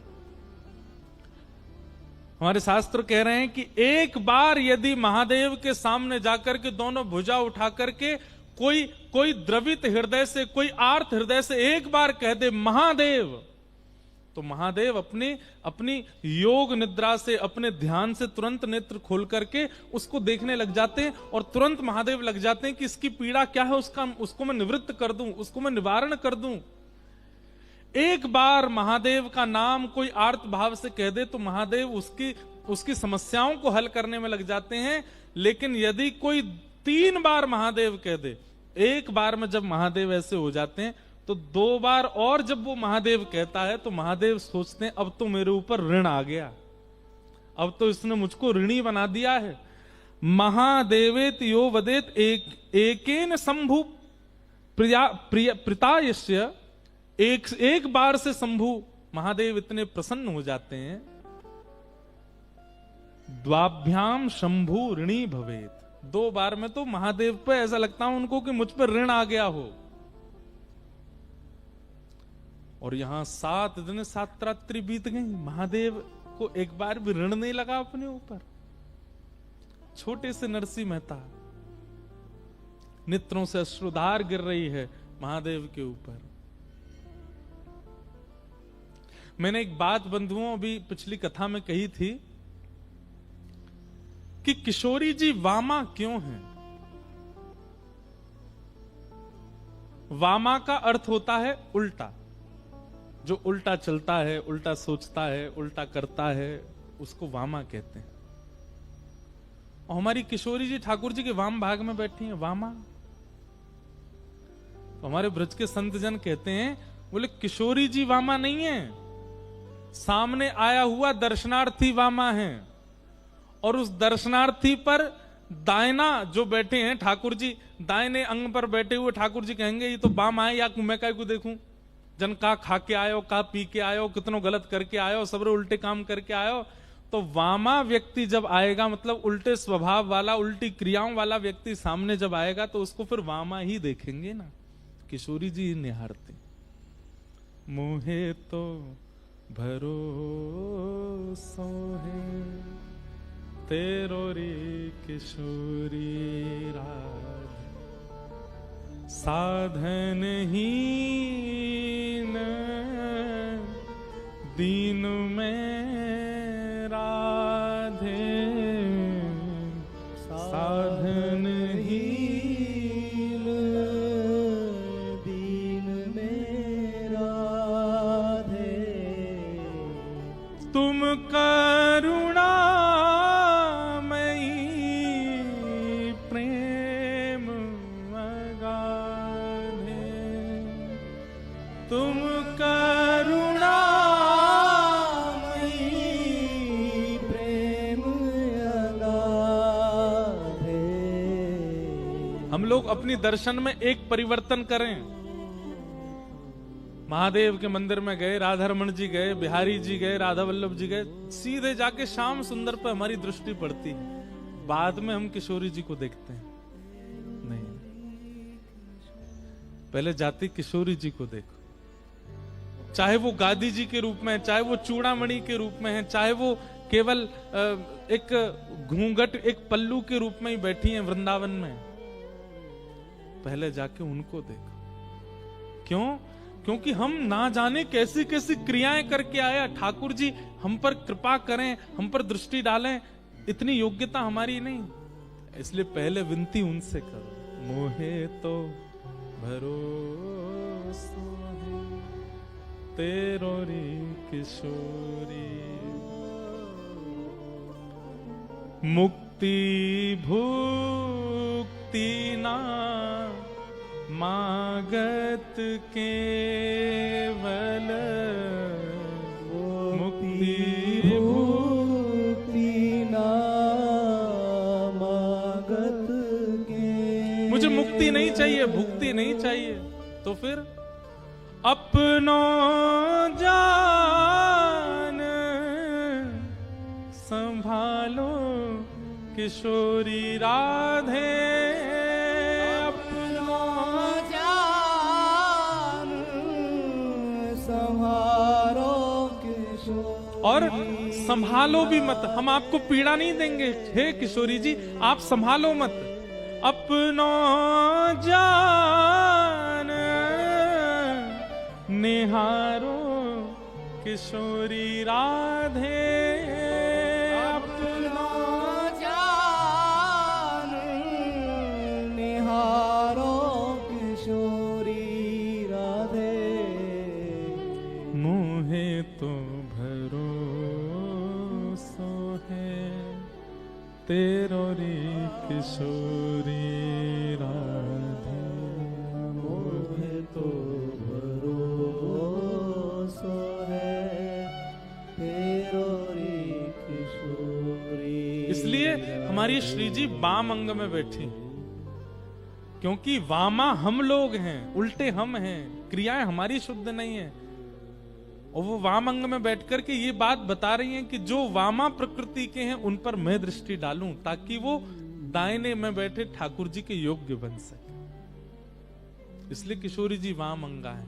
Speaker 1: हमारे शास्त्र कह रहे हैं कि एक बार यदि महादेव के सामने जाकर के दोनों भुजा उठा करके कोई द्रवित हृदय से, कोई आर्त हृदय से एक बार कह दे महादेव, तो महादेव अपनी योग निद्रा से, अपने ध्यान से तुरंत नेत्र खोल करके उसको देखने लग जाते हैं और तुरंत महादेव लग जाते हैं कि इसकी पीड़ा क्या है, उसको मैं निवृत्त कर दूं, उसको मैं निवारण कर दूं। एक बार महादेव का नाम कोई आर्त भाव से कह दे तो महादेव उसकी समस्याओं को हल करने में लग जाते हैं। लेकिन यदि कोई 3 बार महादेव कह दे, एक बार में जब महादेव ऐसे हो जाते हैं तो 2 बार और जब वो महादेव कहता है तो महादेव सोचते हैं अब तो मेरे ऊपर ऋण आ गया, अब तो इसने मुझको ऋणी बना दिया है। महादेवेत यो वदेत एकेन शंभु प्रीतायस्य, एक बार से शंभु महादेव इतने प्रसन्न हो जाते हैं। द्वाभ्याम शंभु ऋणी भवेत, 2 बार में तो महादेव पे ऐसा लगता है उनको कि मुझ पर ऋण आ गया हो। और यहां 7 दिन 7 रात्रि बीत गई, महादेव को एक बार भी ऋण नहीं लगा अपने ऊपर। छोटे से नरसिंह मेहता, नेत्रों से अश्रुधार गिर रही है महादेव के ऊपर। मैंने एक बात बंधुओं अभी पिछली कथा में कही थी कि किशोरी जी वामा क्यों हैं। वामा का अर्थ होता है उल्टा, जो उल्टा चलता है, उल्टा सोचता है, उल्टा करता है, उसको वामा कहते हैं। और हमारी किशोरी जी ठाकुर जी के वाम भाग में बैठी हैं, वामा। तो हमारे ब्रज के संत जन कहते हैं, बोले किशोरी जी वामा नहीं है, सामने आया हुआ दर्शनार्थी वामा है। और उस दर्शनार्थी पर दायना जो बैठे हैं ठाकुर जी, दाहिने अंग पर बैठे हुए ठाकुर जी कहेंगे ये तो बाम आए, या मैं काय को देखूं, जन का खा के आयो, का पी के आयो, कितनों गलत करके आयो, सबरे उल्टे काम करके आयो। तो वामा व्यक्ति जब आएगा, मतलब उल्टे स्वभाव वाला, उल्टी क्रियाओं वाला व्यक्ति सामने जब आएगा तो उसको फिर वामा ही देखेंगे ना। किशोरी जी निहारते, मुहे तो भरोसो है तेरो रे किशोरी राज, साधन हीन दीन में राधे, साधन हीन तुम करुणामयी प्रेम अगाधे, तुम करुणामयी प्रेम अगाधे। हम लोग अपनी दर्शन में एक परिवर्तन करें। महादेव के मंदिर में गए, राधारमण जी गए, बिहारी जी गए, राधा वल्लभ जी गए, सीधे जाके श्याम सुंदर पर हमारी दृष्टि पड़ती है। बाद में हम किशोरी जी को देखते हैं। नहीं, पहले जाती किशोरी जी को देखो। चाहे वो गादी जी के रूप में है, चाहे वो चूड़ामणि के रूप में है, चाहे वो केवल एक घूंघट, एक पल्लू के रूप में ही बैठी हैं वृंदावन में, पहले जाके उनको देखो। क्यों? क्योंकि हम ना जाने कैसी कैसी क्रियाएं करके आया। ठाकुर जी हम पर कृपा करें, हम पर दृष्टि डालें, इतनी योग्यता हमारी नहीं। इसलिए पहले विनती उनसे करो। मोहे तो भरोसा है तेरो रे किशोरी, मुक्ति भुक्ति ना मागत केवल, मुक्ति भुक्ति ना मागत के। मुझे मुक्ति नहीं चाहिए, भुक्ति नहीं चाहिए, तो फिर अपनो जान संभालो किशोरी राधे, और संभालो भी मत। हम आपको पीड़ा नहीं देंगे, हे किशोरी जी, आप संभालो मत। अपनो जान निहारो किशोरी राधे, अपनो जान निहारो किशोरी राधे, मोहे तो तेरो रे किशोरी राधे, मोहे तो भरोसा है तेरो रे किशोरी। इसलिए हमारी श्री जी वाम अंग में बैठी, क्योंकि वामा हम लोग हैं, उल्टे हम हैं, क्रियाएं हमारी शुद्ध नहीं है। और वो वाम अंग में बैठकर के ये बात बता रही हैं कि जो वामा प्रकृति के हैं उन पर मैं दृष्टि डालूं, ताकि वो दाहिने में बैठे ठाकुर जी के योग्य बन सके। इसलिए किशोरी जी वाम अंगा है।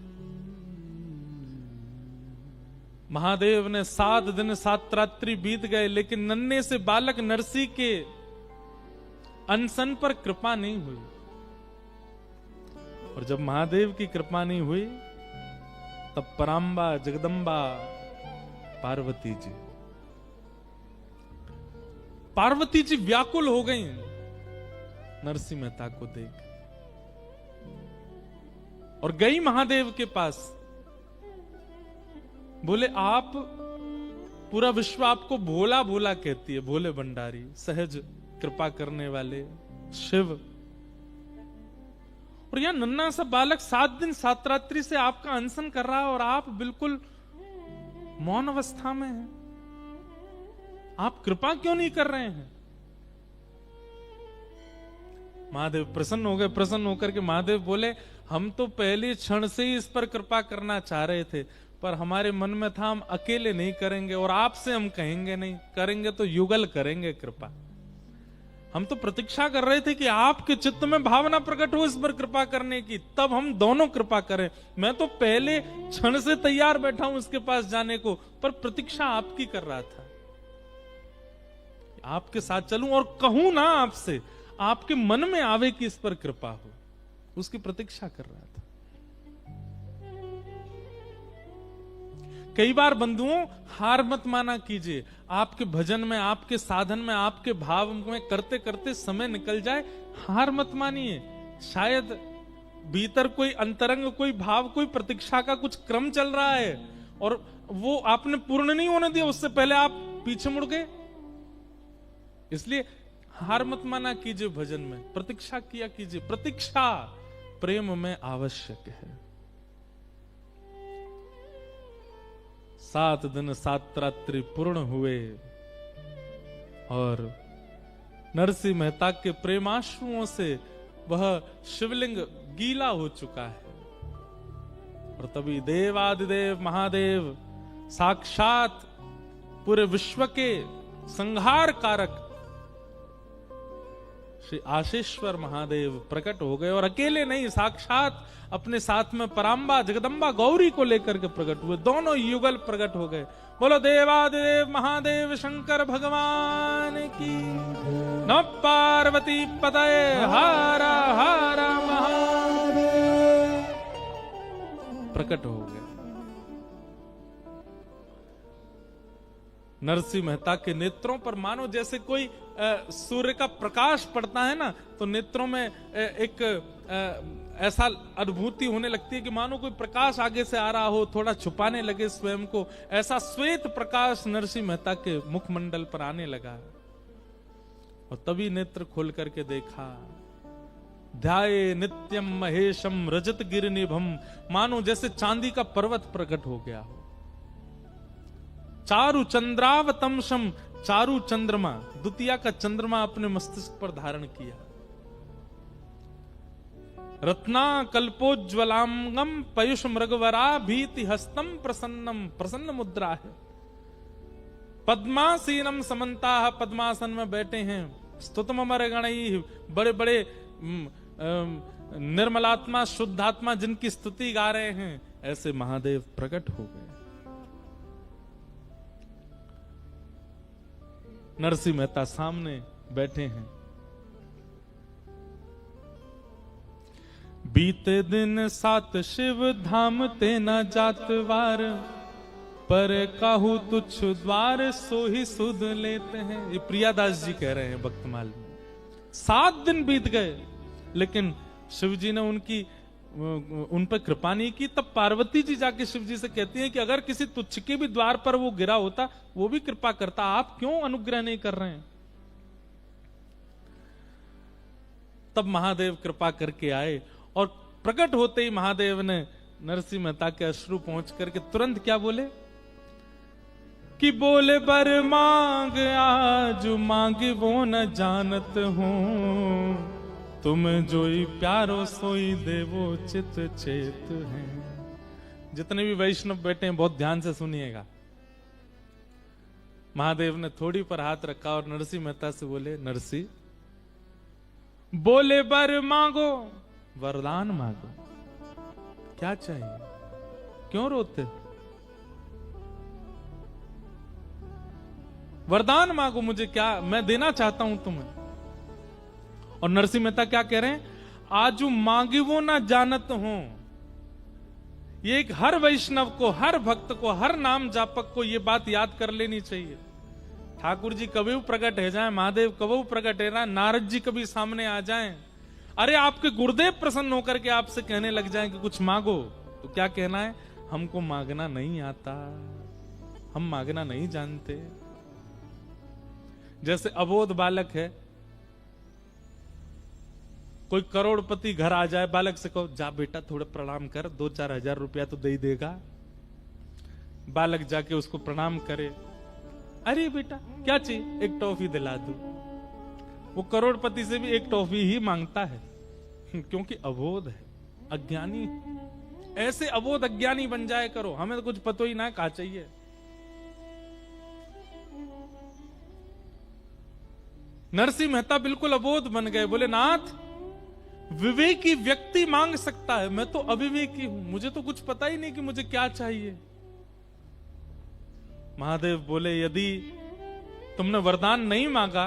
Speaker 1: महादेव ने 7 दिन 7 रात्रि बीत गए, लेकिन नन्हे से बालक नरसी के अनशन पर कृपा नहीं हुई। और जब महादेव की कृपा नहीं हुई, तब पराम्बा जगदम्बा पार्वती जी व्याकुल हो गई नरसिंह मेहता को देख, और गई महादेव के पास। बोले, आप पूरा विश्व आपको भोला भोला कहती है, भोले भंडारी, सहज कृपा करने वाले शिव। और यह नन्हा सा बालक 7 दिन 7 रात्रि से आपका अनशन कर रहा है, और आप बिल्कुल मौन अवस्था में हैं। आप कृपा क्यों नहीं कर रहे हैं? महादेव प्रसन्न हो गए। प्रसन्न होकर के महादेव बोले, हम तो पहले क्षण से ही इस पर कृपा करना चाह रहे थे, पर हमारे मन में था हम अकेले नहीं करेंगे, और आपसे हम कहेंगे नहीं, करेंगे तो युगल करेंगे कृपा। हम तो प्रतीक्षा कर रहे थे कि आपके चित्त में भावना प्रकट हो इस पर कृपा करने की, तब हम दोनों कृपा करें। मैं तो पहले क्षण से तैयार बैठा हूं उसके पास जाने को, पर प्रतीक्षा आपकी कर रहा था, आपके साथ चलूं और कहूं ना आपसे, आपके मन में आवे कि इस पर कृपा हो, उसकी प्रतीक्षा कर रहा था। कई बार बंधुओं, हार मत माना कीजिए। आपके भजन में, आपके साधन में, आपके भाव में करते करते समय निकल जाए, हार मत मानिए। शायद भीतर कोई अंतरंग, कोई भाव, कोई प्रतीक्षा का कुछ क्रम चल रहा है, और वो आपने पूर्ण नहीं होने दिया, उससे पहले आप पीछे मुड़ गए। इसलिए हार मत माना कीजिए, भजन में प्रतीक्षा किया कीजिए। प्रतीक्षा प्रेम में आवश्यक है। 7 दिन 7 रात्रि पूर्ण हुए और नरसिंह मेहता के प्रेमाश्रुओं से वह शिवलिंग गीला हो चुका है। और तभी देवादिदेव महादेव साक्षात पूरे विश्व के संहार कारक श्री आशीश्वर महादेव प्रकट हो गए। और अकेले नहीं, साक्षात अपने साथ में परांबा जगदम्बा गौरी को लेकर के प्रकट हुए। दोनों युगल प्रकट हो गए। बोलो देवादिदेव महादेव शंकर भगवान की। नमः पार्वती पतये हारा हारा महादेव। प्रकट हो गए। नरसिंह मेहता के नेत्रों पर मानो जैसे कोई सूर्य का प्रकाश पड़ता है ना, तो नेत्रों में एक ऐसा अनुभूति होने लगती है कि मानो कोई प्रकाश आगे से आ रहा हो, थोड़ा छुपाने लगे स्वयं को। ऐसा श्वेत प्रकाश नरसिंह मेहता के मुखमंडल पर आने लगा। और तभी नेत्र खोल करके देखा, ध्याये नित्यम महेशम रजत गिरिनिभम, मानो जैसे चांदी का पर्वत प्रकट हो गया हो। चारु चंद्रावतमशम, चारु चंद्रमा, द्वितीया का चंद्रमा अपने मस्तिष्क पर धारण किया। रत्ना कल्पोज्वलांगम पयुष मृगवरा भीति हस्तम प्रसन्नम, प्रसन्न मुद्रा है। पद्मासीनम समन्ता, पद्मासन में बैठे हैं। स्तुतम अमर गणई, बड़े बड़े निर्मलात्मा शुद्धात्मा जिनकी स्तुति गा रहे हैं, ऐसे महादेव प्रकट हो गए। नरसिंह मेहता सामने बैठे हैं। बीते दिन 7 शिव धाम ते न जातवार, पर काहू तुच्छ द्वार सो ही सुध लेते हैं। ये प्रियादास जी कह रहे हैं भक्तमाल में। 7 दिन बीत गए लेकिन शिव जी ने उन पर कृपा नहीं की। तब पार्वती जी जाके शिव जी से कहती हैं कि अगर किसी तुच्छ के भी द्वार पर वो गिरा होता, वो भी कृपा करता, आप क्यों अनुग्रह नहीं कर रहे हैं? तब महादेव कृपा करके आए और प्रकट होते ही महादेव ने नरसिंह मेहता के अश्रु पहुंच करके तुरंत क्या बोले कि बोले बर मांग आज मांग वो न जानत हूं, तुम जोई प्यारो सोई देवो चित चेत हैं। जितने भी वैष्णव बैठे हैं बहुत ध्यान से सुनिएगा। महादेव ने थोड़ी पर हाथ रखा और नरसिंह मेहता से बोले, नरसिंह बोले बर मांगो, वरदान मांगो, क्या चाहिए, क्यों रोते? वरदान मांगो, मुझे क्या, मैं देना चाहता हूं तुम्हें। और नरसिंह मेहता क्या कह रहे हैं, आजू मांगिवो ना जानत हूं। ये एक हर वैष्णव को, हर भक्त को, हर नाम जापक को ये बात याद कर लेनी चाहिए। ठाकुर जी कभी प्रकट है जाए, महादेव कभी प्रकट है ना, नारद जी कभी सामने आ जाएं, अरे आपके गुरुदेव प्रसन्न होकर के आपसे कहने लग जाएं कि कुछ मांगो, तो क्या कहना है, हमको मांगना नहीं आता, हम मांगना नहीं जानते। जैसे अबोध बालक है, कोई करोड़पति घर आ जाए, बालक से कहो जा बेटा थोड़ा प्रणाम कर, 2-4 हजार रुपया तो दे ही देगा। बालक जाके उसको प्रणाम करे, अरे बेटा क्या चाहिए, एक टॉफी दिला दो। वो करोड़पति से भी एक टॉफी ही मांगता है, क्योंकि अबोध है, अज्ञानी है। ऐसे अबोध अज्ञानी बन जाए करो, हमें तो कुछ पता ही ना कहा चाहिए। नरसिंह मेहता बिल्कुल अबोध बन गए, बोले नाथ विवेकी व्यक्ति मांग सकता है, मैं तो अविवेकी हूं, मुझे तो कुछ पता ही नहीं कि मुझे क्या चाहिए। महादेव बोले यदि तुमने वरदान नहीं मांगा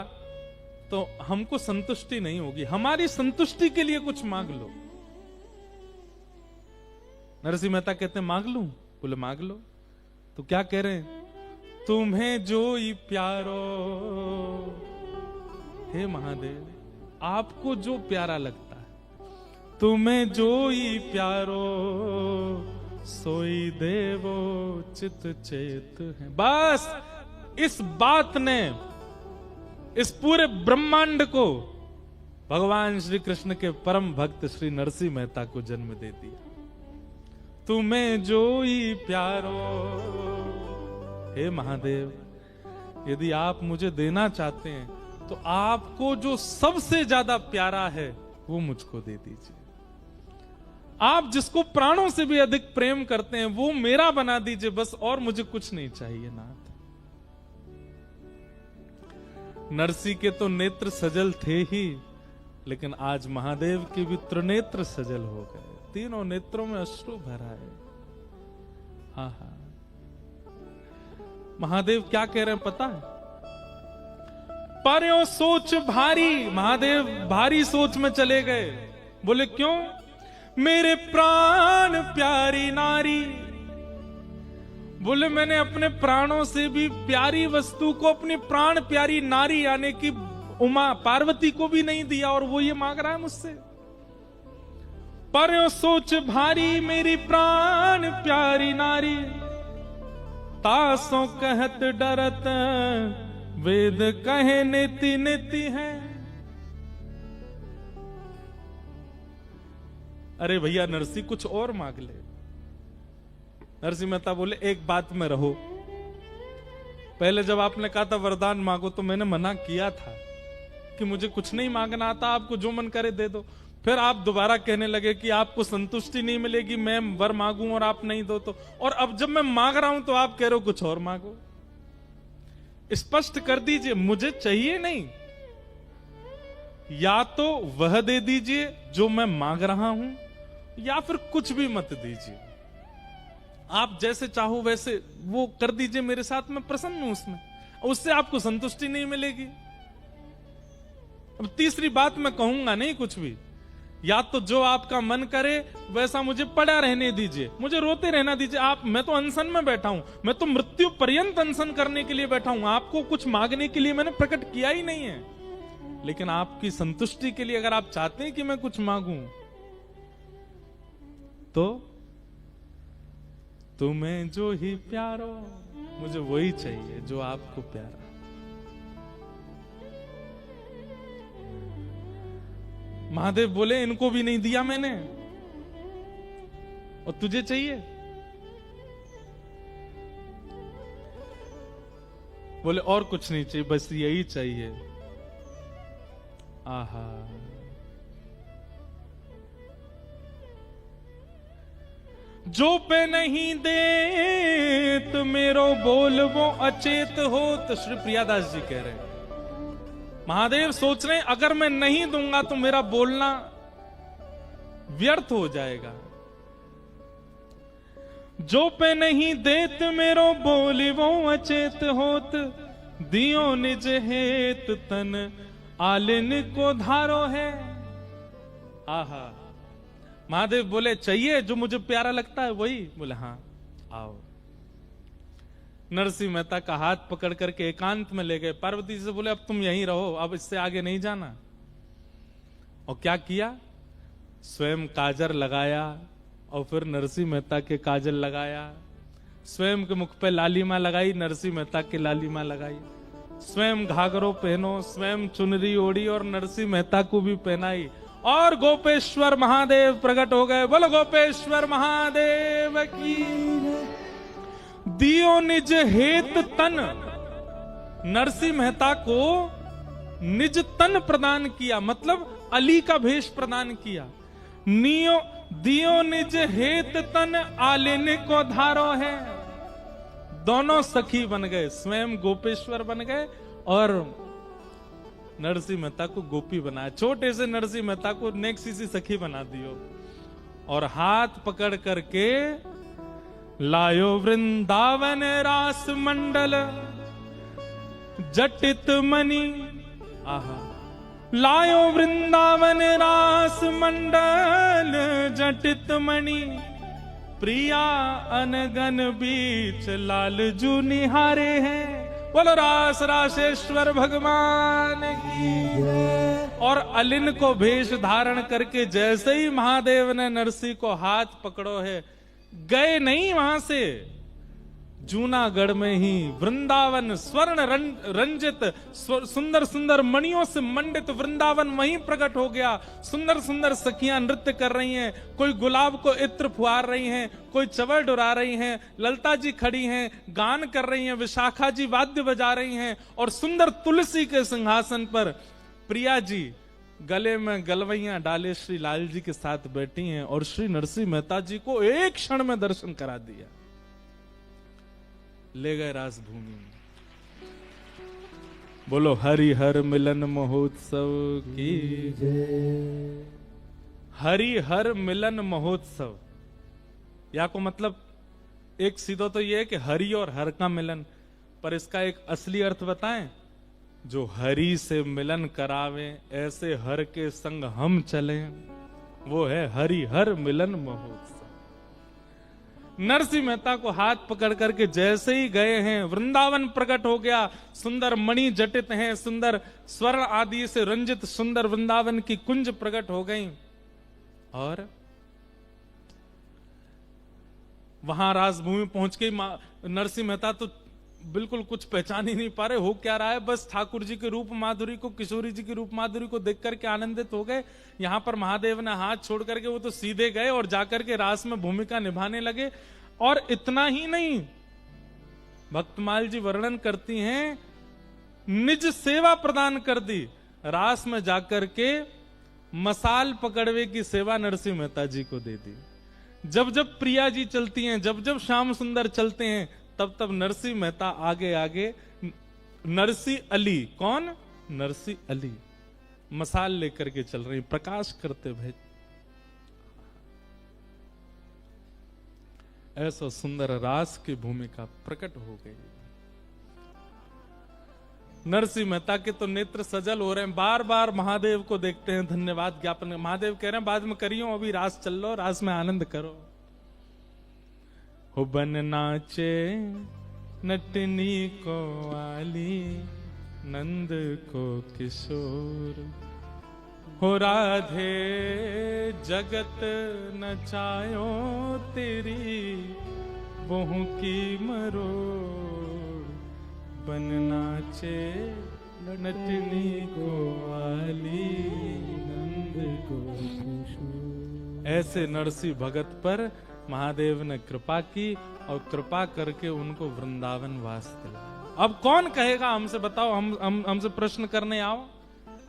Speaker 1: तो हमको संतुष्टि नहीं होगी, हमारी संतुष्टि के लिए कुछ मांग लो। नरसिंह मेहता कहते हैं मांग लूं? बोले मांग लो। तो क्या कह रहे हैं, तुम्हें जो ही प्यारो, हे महादेव आपको जो प्यारा लगता है, तुम्हें जो ही प्यारो सोई देवो चित चेत है। बस इस बात ने इस पूरे ब्रह्मांड को भगवान श्री कृष्ण के परम भक्त श्री नरसिंह मेहता को जन्म दे दिया। तुम्हें जोई प्यारो, हे महादेव, यदि आप मुझे देना चाहते हैं तो आपको जो सबसे ज्यादा प्यारा है वो मुझको दे दीजिए। आप जिसको प्राणों से भी अधिक प्रेम करते हैं वो मेरा बना दीजिए, बस, और मुझे कुछ नहीं चाहिए नाथ। नरसिंह के तो नेत्र सजल थे ही, लेकिन आज महादेव के भी त्रिनेत्र सजल हो गए। तीनों नेत्रों में अश्रु भरा है। हाँ हाँ, महादेव क्या कह रहे हैं पता है? पर्यो सोच भारी, महादेव भारी सोच में चले गए। बोले क्यों? मेरे प्राण प्यारी नारी। बोले मैंने अपने प्राणों से भी प्यारी वस्तु को अपनी प्राण प्यारी नारी यानी कि उमा पार्वती को भी नहीं दिया, और वो ये मांग रहा है मुझसे। पर्यो सोच भारी मेरी प्राण प्यारी नारी, तासों कहत डरत वेद कहे नीति नीति है। अरे भैया नरसिंह कुछ और मांग ले। नरसिंह मेहता बोले एक बात में रहो। पहले जब आपने कहा था वरदान मांगो तो मैंने मना किया था कि मुझे कुछ नहीं मांगना आता, आपको जो मन करे दे दो। फिर आप दोबारा कहने लगे कि आपको संतुष्टि नहीं मिलेगी मैं वर मांगूं और आप नहीं दो तो, और अब जब मैं मांग रहा हूं तो आप कह रहे हो कुछ और मांगो। स्पष्ट कर दीजिए, मुझे चाहिए नहीं, या तो वह दे दीजिए जो मैं मांग रहा हूं, या फिर कुछ भी मत दीजिए। आप जैसे चाहो वैसे वो कर दीजिए मेरे साथ, मैं प्रसन्न हूं उसमें। उससे आपको संतुष्टि नहीं मिलेगी। अब तीसरी बात मैं कहूंगा नहीं कुछ भी, या तो जो आपका मन करे वैसा मुझे पड़ा रहने दीजिए, मुझे रोते रहना दीजिए। आप, मैं तो अनशन में बैठा हूं, मैं तो मृत्यु पर्यंत अनशन करने के लिए बैठा हूं। आपको कुछ मांगने के लिए मैंने प्रकट किया ही नहीं है, लेकिन आपकी संतुष्टि के लिए अगर आप चाहते हैं कि मैं कुछ मांगूं तो तुम्हें जो ही प्यारो, मुझे वही चाहिए जो आपको प्यारा। महादेव बोले इनको भी नहीं दिया मैंने, और तुझे चाहिए? बोले और कुछ नहीं चाहिए, बस यही चाहिए। आहा, जो पे नहीं दे तो मेरो बोल वो अचेत हो। तो श्री प्रियादास जी कह रहे हैं, महादेव सोच रहे हैं अगर मैं नहीं दूंगा तो मेरा बोलना व्यर्थ हो जाएगा। जो पे नहीं देत मेरो बोली वो अचेत होत, दियो निज हेत तन आलिन को धारो है। आहा, महादेव बोले चाहिए जो मुझे प्यारा लगता है वही? बोले हाँ आओ। नरसिंह मेहता का हाथ पकड़ करके एकांत में ले गए। पार्वती से बोले अब तुम यहीं रहो, अब इससे आगे नहीं जाना। और क्या किया? स्वयं काजर लगाया और फिर नरसिंह मेहता के काजल लगाया। स्वयं के मुख पे लालिमा लगाई, नरसिंह मेहता के लालिमा लगाई। स्वयं घाघरो पहनो, स्वयं चुनरी ओढ़ी और नरसिंह मेहता को भी पहनाई। और गोपेश्वर महादेव प्रकट हो गए। बोलो गोपेश्वर महादेव की। दियो निज हेत तन, नरसिंह मेहता को निज तन प्रदान किया, मतलब अली का भेष प्रदान किया। दियो निज हेत तन आलिन को धारो है। दोनों सखी बन गए, स्वयं गोपेश्वर बन गए और नरसिंह मेहता को गोपी बनाया। छोटे से नरसिंह मेहता को नेक्सी सी सखी बना दियो और हाथ पकड़ करके लायो वृंदावन रास मंडल जटित मणि। आहा, लायो वृंदावन रास मंडल जटित मणि, प्रिया अनगन बीच लाल जू निहारे हैं। बोलो रास रासेश्वर भगवान की। और अलिन को भेष धारण करके जैसे ही महादेव ने नरसिंह को हाथ पकड़ो है, गए नहीं वहां से। जूनागढ़ में ही वृंदावन स्वर्ण रंजित सुंदर सुंदर मणियों से मंडित वृंदावन वहीं प्रकट हो गया। सुंदर सुंदर सखियां नृत्य कर रही हैं, कोई गुलाब को इत्र फुहार रही हैं, कोई चवर डुरा रही हैं, ललता जी खड़ी हैं, गान कर रही हैं, विशाखा जी वाद्य बजा रही हैं, और सुंदर तुलसी के सिंहासन पर प्रिया जी गले में गलवैया डाले श्री लाल जी के साथ बैठी हैं, और श्री नरसिंह मेहता जी को एक क्षण में दर्शन करा दिया, ले गए राजभूमि में। बोलो हरिहर मिलन महोत्सव की जय। हरिहर मिलन महोत्सव, या को मतलब एक सीधा तो यह है कि हरि और हर का मिलन, पर इसका एक असली अर्थ बताएं। जो हरि से मिलन करावे ऐसे हर के संग हम चले, वो है हरिहर मिलन महोत्सव। नरसिंह मेहता को हाथ पकड़ करके जैसे ही गए हैं, वृंदावन प्रकट हो गया। सुंदर मणि जटित हैं, सुंदर स्वर्ण आदि से रंजित सुंदर वृंदावन की कुंज प्रकट हो गई। और वहां राजभूमि पहुंच के नरसिंह मेहता तो बिल्कुल कुछ पहचान ही नहीं पा रहे, हो क्या रहा है। बस ठाकुर जी के रूप माधुरी को, किशोरी जी की रूप माधुरी को देख करके आनंदित हो गए। यहां पर महादेव ने हाथ छोड़ करके वो तो सीधे गए और जाकर के रास में भूमिका निभाने लगे। और इतना ही नहीं, भक्तमाल जी वर्णन करती हैं, निज सेवा प्रदान कर दी। रास में जाकर के मसाल पकड़वे की सेवा नरसिंह मेहता जी को दे दी। जब जब प्रिया जी चलती हैं, जब जब श्याम सुंदर चलते हैं, तब तब नरसिंह मेहता आगे आगे, नरसिंह अली, कौन? नरसिंह अली मसाल लेकर के चल रही, प्रकाश करते भाई। ऐसा सुंदर रास की भूमिका प्रकट हो गई। नरसिंह मेहता के तो नेत्र सजल हो रहे हैं, बार बार महादेव को देखते हैं, धन्यवाद ज्ञापन। महादेव कह रहे हैं बाद में करियो, अभी रास चल लो, रास में आनंद करो। हो बन नाचे नटनी को आली, नंद को किशोर, हो राधे जगत नचायो तेरी, बहू की मरोड़, बन नाचे नटनी को आली, नंद को किशोर। ऐसे नरसिंह भगत पर महादेव ने कृपा की और कृपा करके उनको वृंदावन वास दिलाया। अब कौन कहेगा हमसे, बताओ, हमसे प्रश्न करने आओ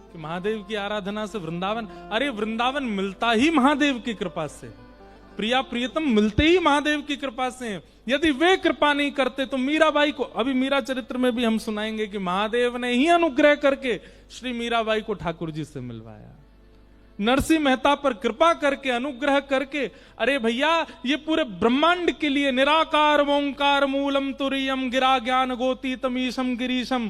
Speaker 1: कि महादेव की आराधना से वृंदावन? अरे वृंदावन मिलता ही महादेव की कृपा से, प्रिया प्रियतम मिलते ही महादेव की कृपा से। यदि वे कृपा नहीं करते तो मीराबाई को, अभी मीरा चरित्र में भी हम सुनाएंगे कि महादेव ने ही अनुग्रह करके श्री मीराबाई को ठाकुर जी से मिलवाया। नरसिंह मेहता पर कृपा करके, अनुग्रह करके, अरे भैया ये पूरे ब्रह्मांड के लिए निराकार ओंकार मूलम तुरीयम गिरा ज्ञान गोती तमीशम गिरीशम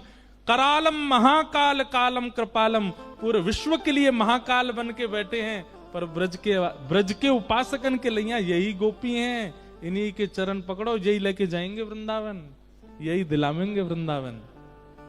Speaker 1: करालम महाकाल कालम कृपालम, पूरे विश्व के लिए महाकाल बन के बैठे हैं। पर ब्रज के उपासकन के लिए यही गोपी हैं, इन्हीं के चरण पकड़ो, यही लेके जाएंगे वृंदावन, यही दिलावेंगे वृंदावन।